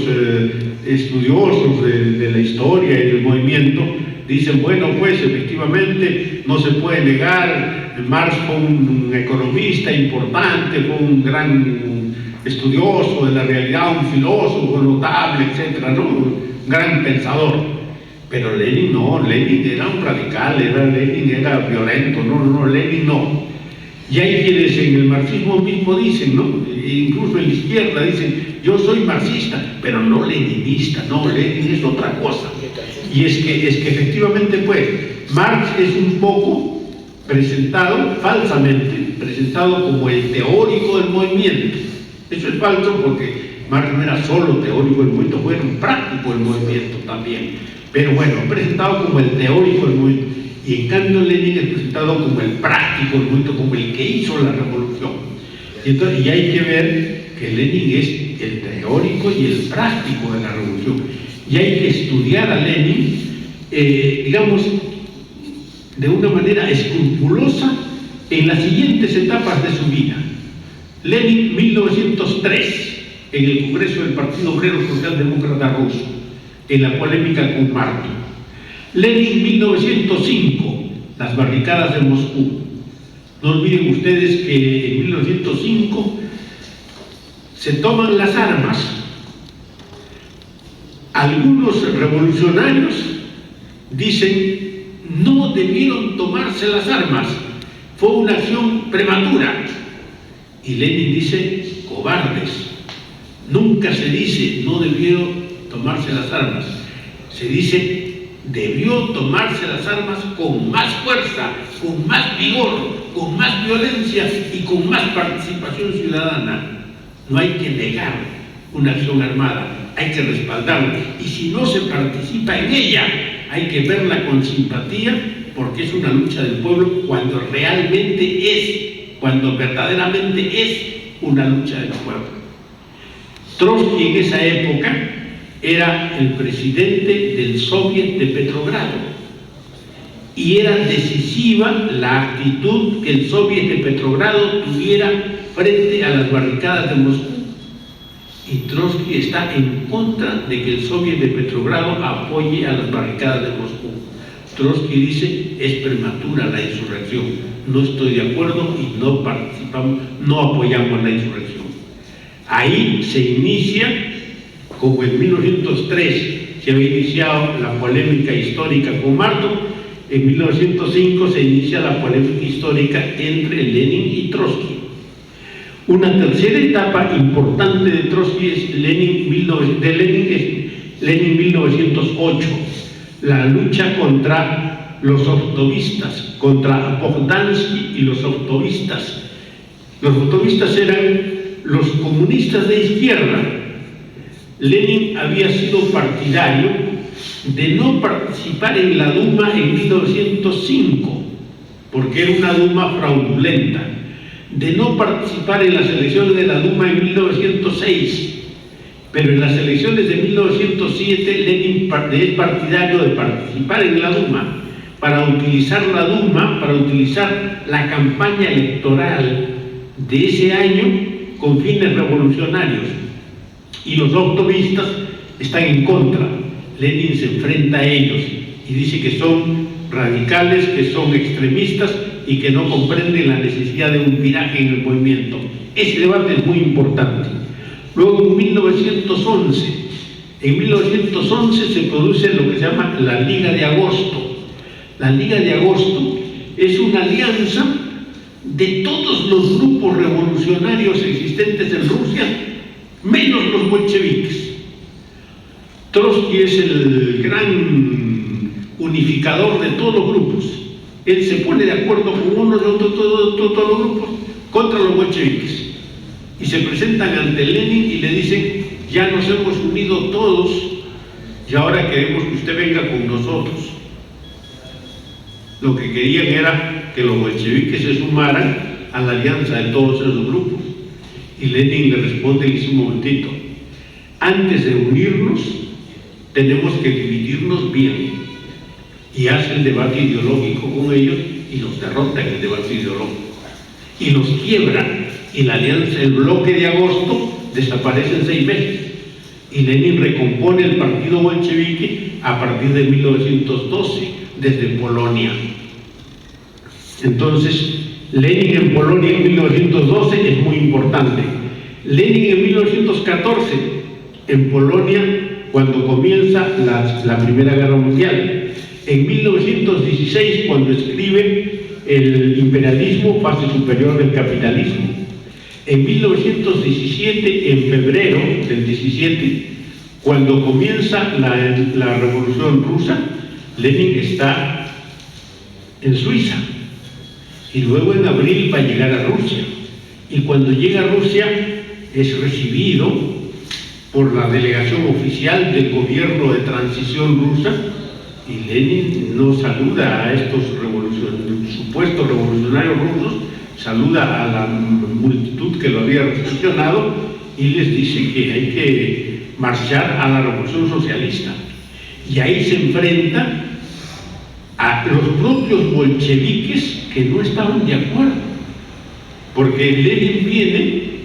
estudiosos de la historia y del movimiento dicen, bueno, pues efectivamente no se puede negar, Marx fue un economista importante, fue un gran estudioso de la realidad, un filósofo notable, etcétera, ¿no? Un gran pensador. Pero Lenin no, Lenin era un radical, Lenin era violento, no, Lenin no. Y hay quienes en el marxismo mismo dicen, ¿no? Incluso en la izquierda dicen, yo soy marxista, pero no leninista, no, Lenin es otra cosa. Y es que efectivamente, pues, Marx es un poco presentado, falsamente, presentado como el teórico del movimiento. Eso es falso porque Marx no era solo teórico del movimiento, fue un práctico del movimiento también. Pero bueno, presentado como el teórico del movimiento. Y en cambio Lenin es presentado como el práctico del movimiento, como el que hizo la revolución. Y hay que ver que Lenin es el teórico y el práctico de la revolución. Y hay que estudiar a Lenin, digamos, de una manera escrupulosa en las siguientes etapas de su vida. Lenin, 1903, en el Congreso del Partido Obrero Socialdemócrata Ruso, en la polémica con Marto. Lenin, 1905, las barricadas de Moscú. No olviden ustedes que en 1905 se toman las armas. Algunos revolucionarios dicen, no debieron tomarse las armas, fue una acción prematura. Y Lenin dice, cobardes. Nunca se dice, no debieron tomarse las armas. Se dice, debió tomarse las armas con más fuerza, con más vigor, con más violencia y con más participación ciudadana. No hay que negar una acción armada, hay que respaldarla. Y si no se participa en ella, hay que verla con simpatía, porque es una lucha del pueblo cuando verdaderamente es una lucha del pueblo. Trotsky en esa época era el presidente del Soviet de Petrogrado y era decisiva la actitud que el Soviet de Petrogrado tuviera frente a las barricadas de Moscú. Y Trotsky está en contra de que el Soviet de Petrogrado apoye a las barricadas de Moscú. Trotsky dice, es prematura la insurrección, no estoy de acuerdo y no participamos, no apoyamos la insurrección. Ahí se inicia, como en 1903 se había iniciado la polémica histórica con Marto, en 1905 se inicia la polémica histórica entre Lenin y Trotsky. Una tercera etapa importante de Trotsky es Lenin 1908, la lucha contra los ortovistas, contra Bogdansky y los ortovistas. Los ortovistas eran los comunistas de izquierda. Lenin había sido partidario de no participar en la Duma en 1905, porque era una Duma fraudulenta, de no participar en las elecciones de la Duma en 1906, pero en las elecciones de 1907 Lenin es partidario de participar en la Duma para utilizar la Duma, para utilizar la campaña electoral de ese año con fines revolucionarios, y los ortovistas están en contra. Lenin se enfrenta a ellos y dice que son radicales, que son extremistas y que no comprenden la necesidad de un viraje en el movimiento. Ese debate es muy importante. Luego en 1911 se produce lo que se llama la Liga de Agosto. La Liga de Agosto es una alianza de todos los grupos revolucionarios existentes en Rusia, menos los bolcheviques. Trotsky es el gran unificador de todos los grupos. Él se pone de acuerdo con unos y otros, todos los grupos, contra los bolcheviques. Y se presentan ante Lenin y le dicen, ya nos hemos unido todos y ahora queremos que usted venga con nosotros. Lo que querían era que los bolcheviques se sumaran a la alianza de todos esos grupos. Y Lenin le responde y dice, un momentito, antes de unirnos tenemos que dividirnos bien. Y hace el debate ideológico con ellos y los derrota en el debate ideológico. Y los quiebra, y la alianza, el bloque de agosto, desaparece en 6 meses. Y Lenin recompone el partido bolchevique a partir de 1912, desde Polonia. Entonces, Lenin en Polonia en 1912 es muy importante. Lenin en 1914, en Polonia, cuando comienza la Primera Guerra Mundial. En 1916, cuando escribe El imperialismo, fase superior del capitalismo. En 1917, en febrero del 17, cuando comienza la Revolución Rusa, Lenin está en Suiza. Y luego en abril va a llegar a Rusia. Y cuando llega a Rusia es recibido por la delegación oficial del gobierno de transición rusa, y Lenin no saluda a estos supuestos revolucionarios rusos, saluda a la multitud que lo había recepcionado y les dice que hay que marchar a la revolución socialista. Y ahí se enfrenta a los propios bolcheviques que no estaban de acuerdo, porque Lenin viene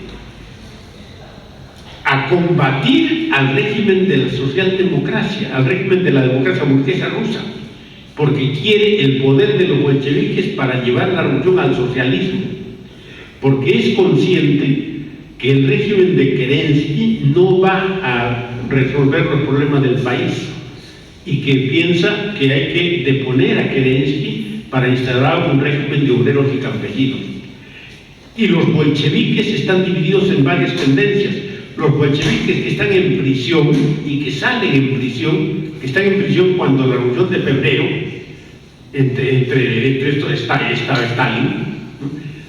a combatir al régimen de la socialdemocracia, al régimen de la democracia burguesa rusa, porque quiere el poder de los bolcheviques para llevar la revolución al socialismo, porque es consciente que el régimen de Kerensky no va a resolver los problemas del país y que piensa que hay que deponer a Kerensky para instalar un régimen de obreros y campesinos. Y los bolcheviques están divididos en varias tendencias. Los bolcheviques que están en prisión y que salen en prisión, que están en prisión cuando la revolución de febrero, entre esto estaba Stalin, ¿no?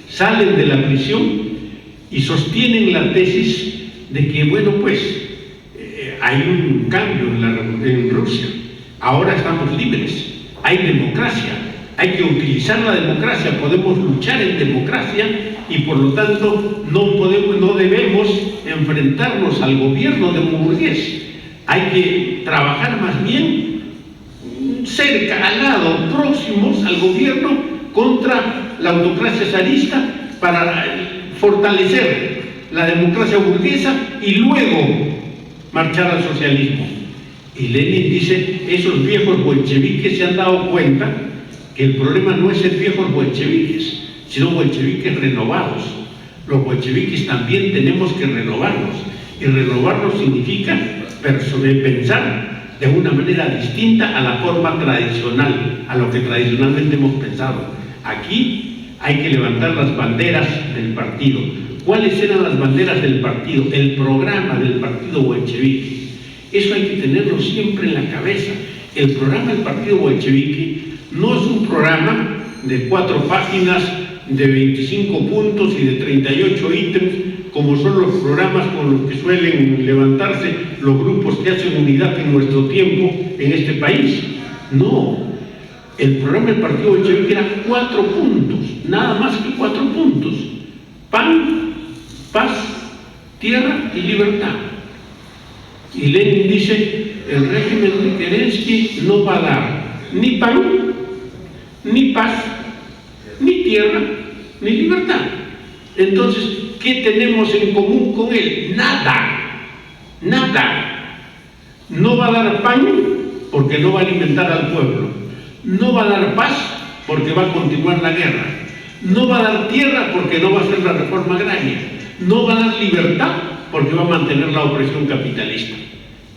Salen de la prisión y sostienen la tesis de que, bueno, pues hay un cambio en Rusia, ahora estamos libres, hay democracia, hay que utilizar la democracia, podemos luchar en democracia y por lo tanto no debemos enfrentarnos al gobierno demoburgués. Hay que trabajar más bien cerca, al lado, próximos al gobierno contra la autocracia zarista para fortalecer la democracia burguesa y luego marchar al socialismo. Y Lenin dice, esos viejos bolcheviques se han dado cuenta que el problema no es ser viejos bolcheviques, sino bolcheviques renovados. Los bolcheviques también tenemos que renovarnos, y renovarnos significa pensar de una manera distinta a la forma tradicional, a lo que tradicionalmente hemos pensado. Aquí hay que levantar las banderas del partido. ¿Cuáles eran las banderas del partido? El programa del partido bolchevique. Eso hay que tenerlo siempre en la cabeza. El programa del partido bolchevique no es un programa de 4 páginas, de 25 puntos y de 38 ítems, como son los programas con los que suelen levantarse los grupos que hacen unidad en nuestro tiempo en este país. No, el programa del partido bolchevique era 4 puntos, nada más que 4 puntos: pan, paz, tierra y libertad. Y Lenin dice, el régimen de Kerensky no va a dar ni pan, ni paz, ni tierra, ni libertad. Entonces, ¿qué tenemos en común con él? Nada, nada. No va a dar pan porque no va a alimentar al pueblo. No va a dar paz porque va a continuar la guerra. No va a dar tierra porque no va a hacer la reforma agraria. No va a dar libertad porque va a mantener la opresión capitalista.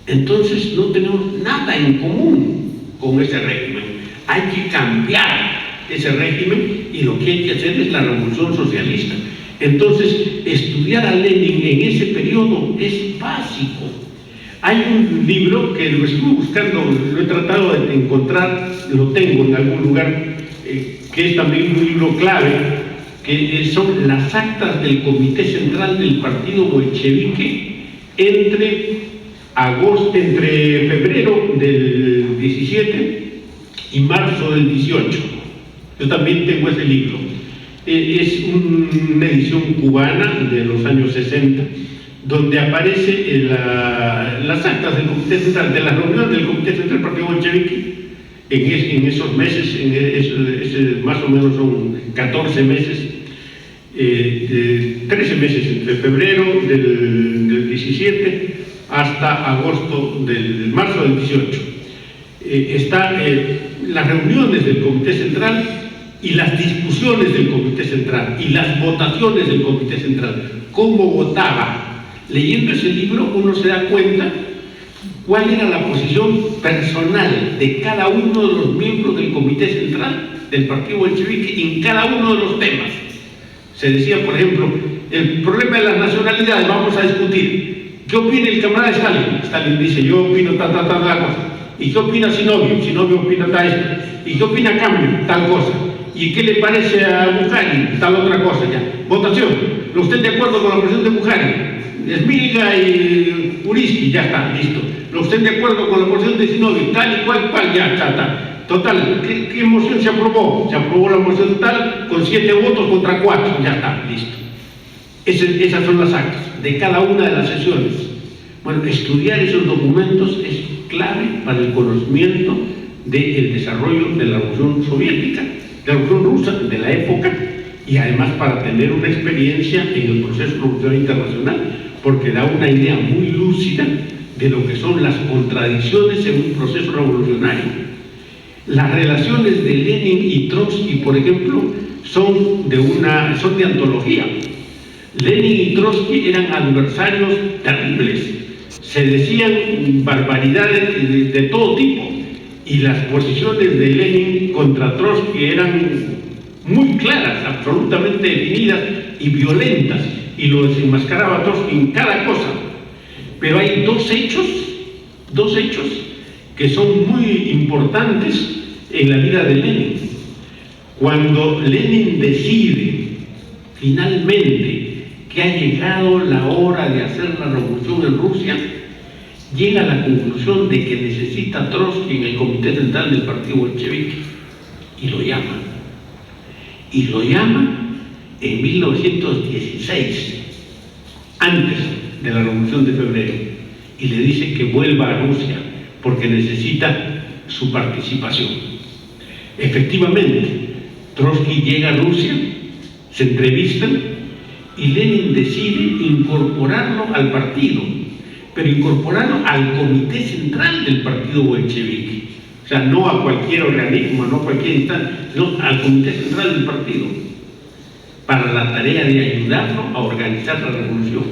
Entonces no tenemos nada en común con ese régimen. Hay que cambiar ese régimen y lo que hay que hacer es la revolución socialista. Entonces, estudiar a Lenin en ese periodo es básico. Hay un libro que lo estuve buscando, lo he tratado de encontrar, lo tengo en algún lugar, que es también un libro clave, que son las actas del Comité Central del Partido Bolchevique entre febrero del 17 y marzo del 18. Yo también tengo ese libro. Es una edición cubana de los años 60, donde aparece las actas del Comité Central, de la reunión del Comité Central del Partido Bolchevique en esos meses, más o menos son 14 meses, 13 meses entre febrero del 17 hasta marzo del 18. Están las reuniones del Comité Central y las discusiones del Comité Central y las votaciones del Comité Central. ¿Cómo votaba? Leyendo ese libro uno se da cuenta cuál era la posición personal de cada uno de los miembros del Comité Central del Partido Bolchevique en cada uno de los temas. Se decía, por ejemplo, el problema de las nacionalidades, vamos a discutir. ¿Qué opina el camarada Stalin? Stalin dice, yo opino tal cosa. ¿Y qué opina Zinoviev? Zinoviev opina tal esto. ¿Y qué opina Cambio? Tal cosa. ¿Y qué le parece a Bukharin? Tal otra cosa ya. Votación. ¿No estén de acuerdo con la posición de Bukharin? Smilga y Uriski, ya está, listo. ¿No estén de acuerdo con la posición de Zinoviev? Tal y cual, ya está. Total, ¿qué moción se aprobó? Se aprobó la moción tal con 7 votos contra 4, ya está, listo. Esas son las actas de cada una de las sesiones. Bueno, estudiar esos documentos es clave para el conocimiento del desarrollo de la Revolución Soviética, de la Revolución Rusa, de la época, y además para tener una experiencia en el proceso revolucionario internacional, porque da una idea muy lúcida de lo que son las contradicciones en un proceso revolucionario. Las relaciones de Lenin y Trotsky, por ejemplo, son de antología. Lenin y Trotsky eran adversarios terribles, se decían barbaridades de todo tipo, y las posiciones de Lenin contra Trotsky eran muy claras, absolutamente definidas y violentas, y lo desenmascaraba Trotsky en cada cosa. Pero hay dos hechos que son muy importantes en la vida de Lenin. Cuando Lenin decide finalmente que ha llegado la hora de hacer la revolución en Rusia, llega a la conclusión de que necesita a Trotsky en el Comité Central del Partido Bolchevique. y lo llama. Y lo llama en 1916, antes de la Revolución de Febrero, y le dice que vuelva a Rusia porque necesita su participación. Efectivamente, Trotsky llega a Rusia, se entrevistan y Lenin decide incorporarlo al partido, pero incorporarlo al comité central del partido bolchevique. O sea, no a cualquier organismo, no a cualquier instancia, sino al comité central del partido, para la tarea de ayudarlo a organizar la revolución.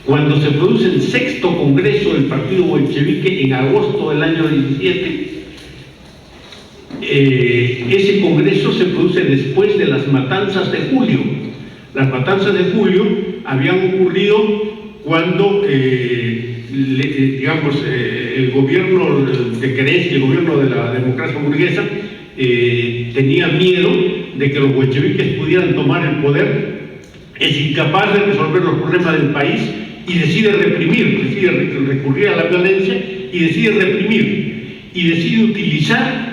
Cuando se produce el 6º Congreso del Partido Bolchevique en agosto del año 17, ese Congreso se produce después de las matanzas de julio. Las matanzas de julio habían ocurrido cuando, digamos, el gobierno de Kerensky, el gobierno de la democracia burguesa, tenía miedo de que los bolcheviques pudieran tomar el poder, es incapaz de resolver los problemas del país y decide reprimir, decide recurrir a la violencia y decide reprimir, y decide utilizar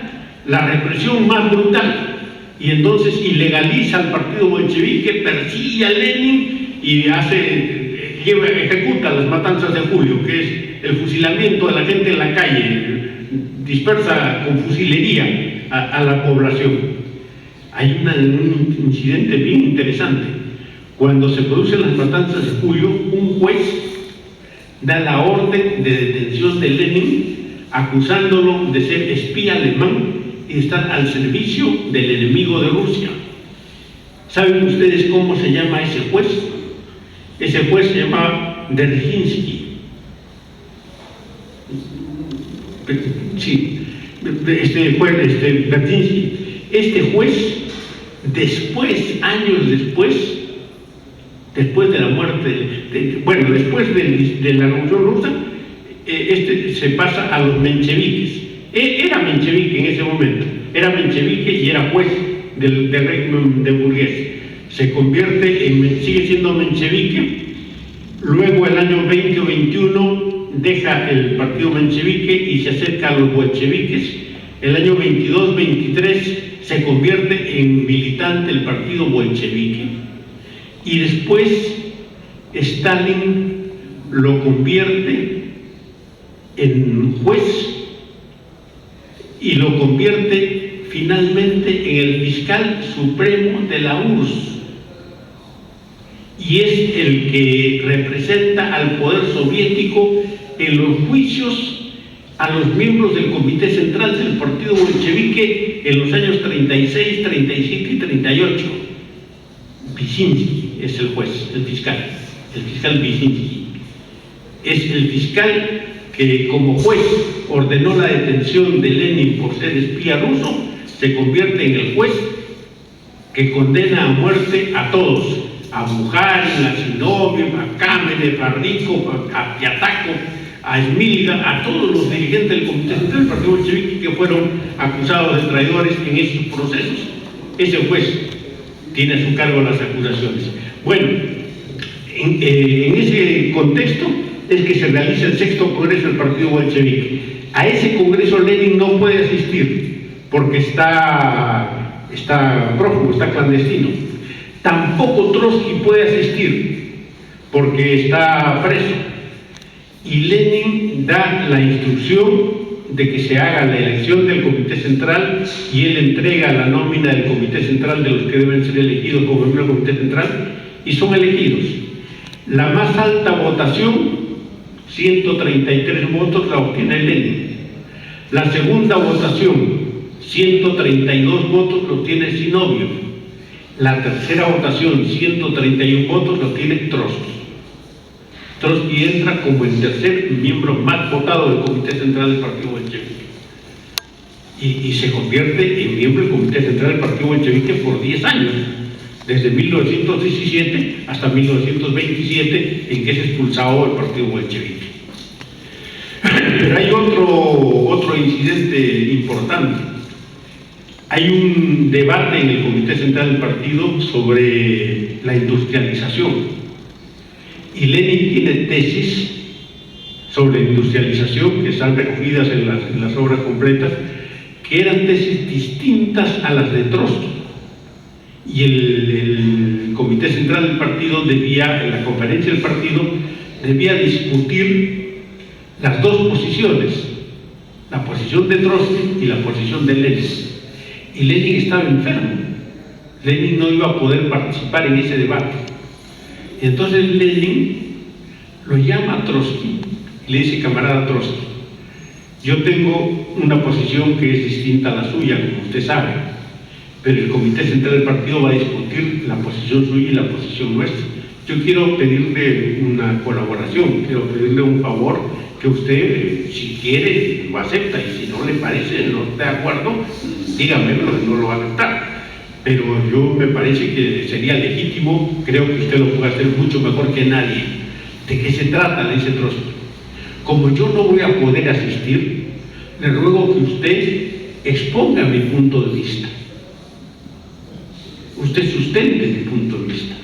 la represión más brutal, y entonces ilegaliza al partido bolchevique, persigue a Lenin y ejecuta las matanzas de julio, que es el fusilamiento de la gente en la calle, dispersa con fusilería a la población. Hay un incidente bien interesante. Cuando se producen las matanzas de julio, un juez da la orden de detención de Lenin, acusándolo de ser espía alemán y de estar al servicio del enemigo de Rusia. ¿Saben ustedes cómo se llama ese juez? Ese juez se llama Dzerzhinsky. Sí, Dzerzhinsky. Este juez, años después de la muerte, después de la Revolución Rusa, se pasa a los mencheviques. Era menchevique en ese momento, era menchevique y era juez del régimen de burgués. Se convierte sigue siendo menchevique. Luego, el año 20 o 21, deja el partido menchevique y se acerca a los bolcheviques. El año 22-23 se convierte en militante del partido bolchevique. Y después Stalin lo convierte en juez y lo convierte finalmente en el fiscal supremo de la URSS, y es el que representa al poder soviético en los juicios a los miembros del comité central del partido bolchevique en los años 36, 37 y 38. Vyshinsky es el juez, el fiscal Vyshinsky. Es el fiscal que, como juez, ordenó la detención de Lenin por ser espía ruso, se convierte en el juez que condena a muerte a todos, a Bukharin, a Zinoviev, a Kamenev, a Rykov, a Piatakov, a Smilga, a todos los dirigentes del comité central del partido bolchevique que fueron acusados de traidores en esos procesos. Ese juez tiene a su cargo las acusaciones. Bueno, en ese contexto es que se realiza el 6º Congreso del Partido Bolchevique. A ese Congreso Lenin no puede asistir porque está prófugo, está clandestino. Tampoco Trotsky puede asistir porque está preso. Y Lenin da la instrucción de que se haga la elección del Comité Central y él entrega la nómina del Comité Central de los que deben ser elegidos como miembros del Comité Central, y son elegidos. La más alta votación, 133 votos, la obtiene Lenin. La segunda votación, 132 votos, lo tiene Zinoviev. La tercera votación, 131 votos, lo tiene Trotsky. Trotsky entra como el tercer miembro más votado del Comité Central del Partido Bolchevique. Y se convierte en miembro del Comité Central del Partido Bolchevique por 10 años, desde 1917 hasta 1927, en que es expulsado del Partido Bolchevique. Pero hay otro incidente importante. Hay un debate en el Comité Central del Partido sobre la industrialización. Y Lenin tiene tesis sobre industrialización que están recogidas en las obras completas, que eran tesis distintas a las de Trotsky. Y el Comité Central del Partido debía, en la conferencia del partido, debía discutir las dos posiciones, la posición de Trotsky y la posición de Lenin. Y Lenin estaba enfermo. Lenin no iba a poder participar en ese debate. Entonces Lenin lo llama a Trotsky y le dice: camarada Trotsky, yo tengo una posición que es distinta a la suya, como usted sabe, pero el Comité Central del Partido va a discutir la posición suya y la posición nuestra. Yo quiero pedirle una colaboración, quiero pedirle un favor, que usted, si quiere, lo acepta, y si no le parece, no está de acuerdo, dígamelo, no lo va a aceptar. Pero yo me parece que sería legítimo, creo que usted lo puede hacer mucho mejor que nadie. ¿De qué se trata?, le dice Trotsky. Como yo no voy a poder asistir, le ruego que usted exponga mi punto de vista. Usted sustente mi punto de vista.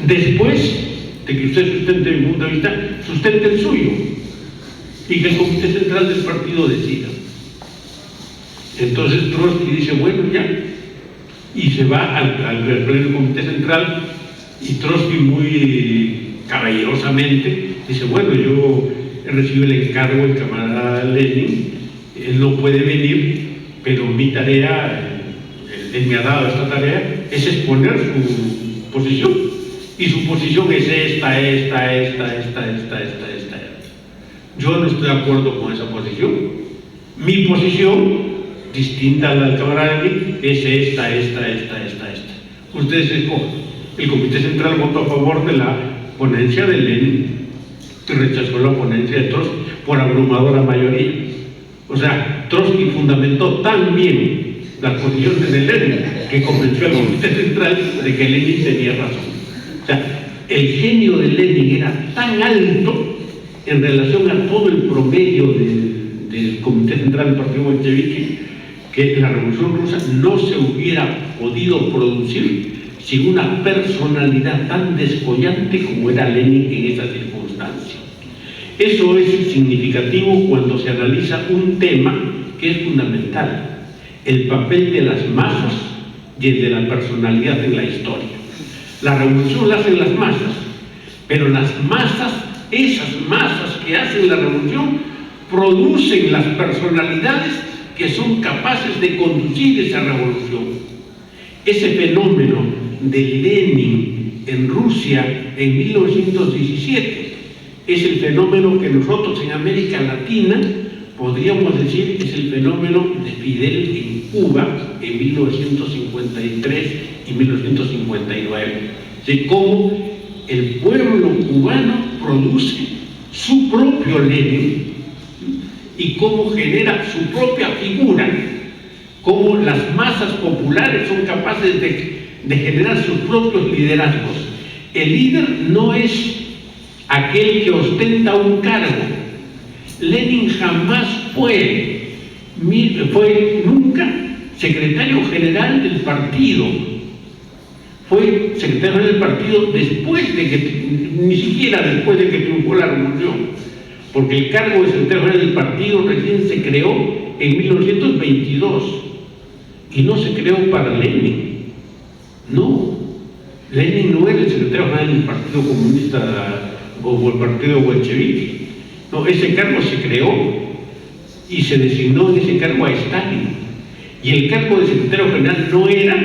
Después de que usted sustente mi punto de vista, sustente el suyo. Y que el Comité Central del Partido decida. Entonces Trotsky dice: bueno, ya. Y se va al pleno del Comité Central, y Trotsky muy caballerosamente dice: bueno, yo he recibido el encargo del camarada Lenin, él no puede venir, pero mi tarea, él me ha dado esta tarea, es exponer su posición, y su posición es esta. Yo no estoy de acuerdo con esa posición. Mi posición, distinta a la del camarada Lenin, es esta. Ustedes escogen. El Comité Central votó a favor de la ponencia de Lenin y rechazó la ponencia de Trotsky por abrumadora mayoría. O sea, Trotsky fundamentó tan bien las posiciones de Lenin que convenció al Comité Central de que Lenin tenía razón. O sea, el genio de Lenin era tan alto en relación a todo el promedio del Comité Central del Partido Bolchevique, que la Revolución Rusa no se hubiera podido producir sin una personalidad tan descollante como era Lenin en esa circunstancia. Eso es significativo cuando se analiza un tema que es fundamental: el papel de las masas y el de la personalidad en la historia. La revolución la hacen las masas, pero las masas, esas masas que hacen la revolución, producen las personalidades que son capaces de conducir esa revolución. Ese fenómeno de Lenin en Rusia en 1917 es el fenómeno que nosotros en América Latina podríamos decir es el fenómeno de Fidel en Cuba en 1953 y 1959. De cómo el pueblo cubano produce su propio Lenin y cómo genera su propia figura, cómo las masas populares son capaces de generar sus propios liderazgos. El líder no es aquel que ostenta un cargo. Lenin jamás fue nunca secretario general del partido. Fue secretario general del partido después de que, ni siquiera después de que triunfó la revolución, porque el cargo de secretario general del partido recién se creó en 1922 y no se creó para Lenin. No, Lenin no era el secretario general del Partido Comunista o el Partido Bolchevique. No, ese cargo se creó y se designó en ese cargo a Stalin. Y el cargo de secretario general no era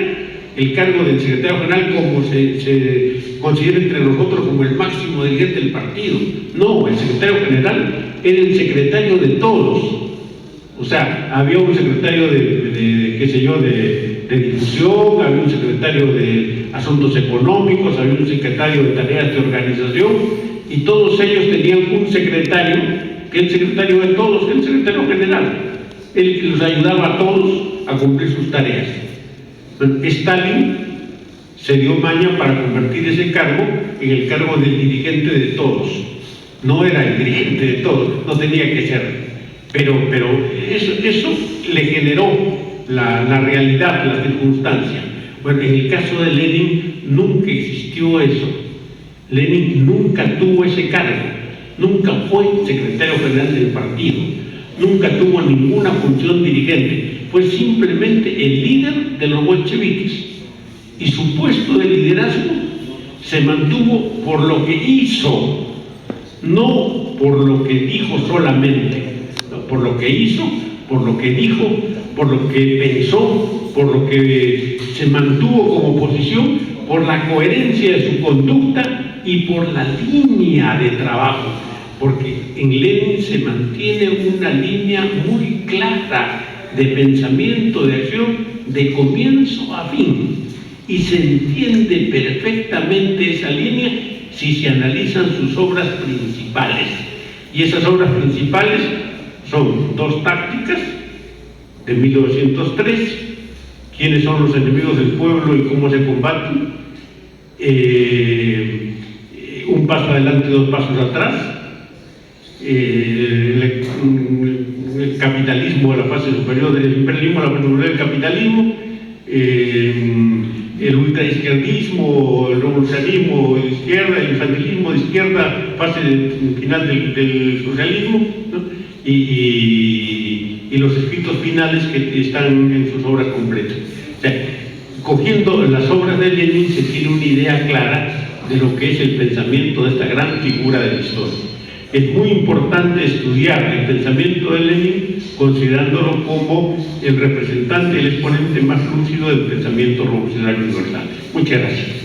el cargo del secretario general como se considera entre nosotros como el máximo dirigente del partido. No, el secretario general era el secretario de todos. O sea, había un secretario de difusión, había un secretario de asuntos económicos, había un secretario de tareas de organización, y todos ellos tenían un secretario, que es el secretario de todos, el secretario general, el que los ayudaba a todos a cumplir sus tareas. Stalin se dio maña para convertir ese cargo en el cargo del dirigente de todos. No era el dirigente de todos, no tenía que ser. Pero eso le generó la realidad, la circunstancia. Bueno, en el caso de Lenin nunca existió eso. Lenin nunca tuvo ese cargo, nunca fue secretario general del partido, nunca tuvo ninguna función dirigente. fue simplemente el líder de los bolcheviques, y su puesto de liderazgo se mantuvo por lo que hizo, no por lo que dijo solamente, por lo que hizo, por lo que dijo, por lo que pensó, por lo que se mantuvo como oposición, por la coherencia de su conducta y por la línea de trabajo, porque en Lenin se mantiene una línea muy clara de pensamiento, de acción, de comienzo a fin, y se entiende perfectamente esa línea si se analizan sus obras principales. Y esas obras principales son dos tácticas de 1903, quiénes son los enemigos del pueblo y cómo se combaten, un paso adelante, dos pasos atrás, el capitalismo a la fase superior del imperialismo, a la fase superior del capitalismo, el ultraizquierdismo, el revolucionarismo de izquierda, el infantilismo de izquierda, fase final del socialismo, ¿no? Y los escritos finales que están en sus obras completas. O sea, cogiendo las obras de Lenin se tiene una idea clara de lo que es el pensamiento de esta gran figura de la historia. Es muy importante estudiar el pensamiento de Lenin considerándolo como el representante, el exponente más lúcido del pensamiento revolucionario universal. Muchas gracias.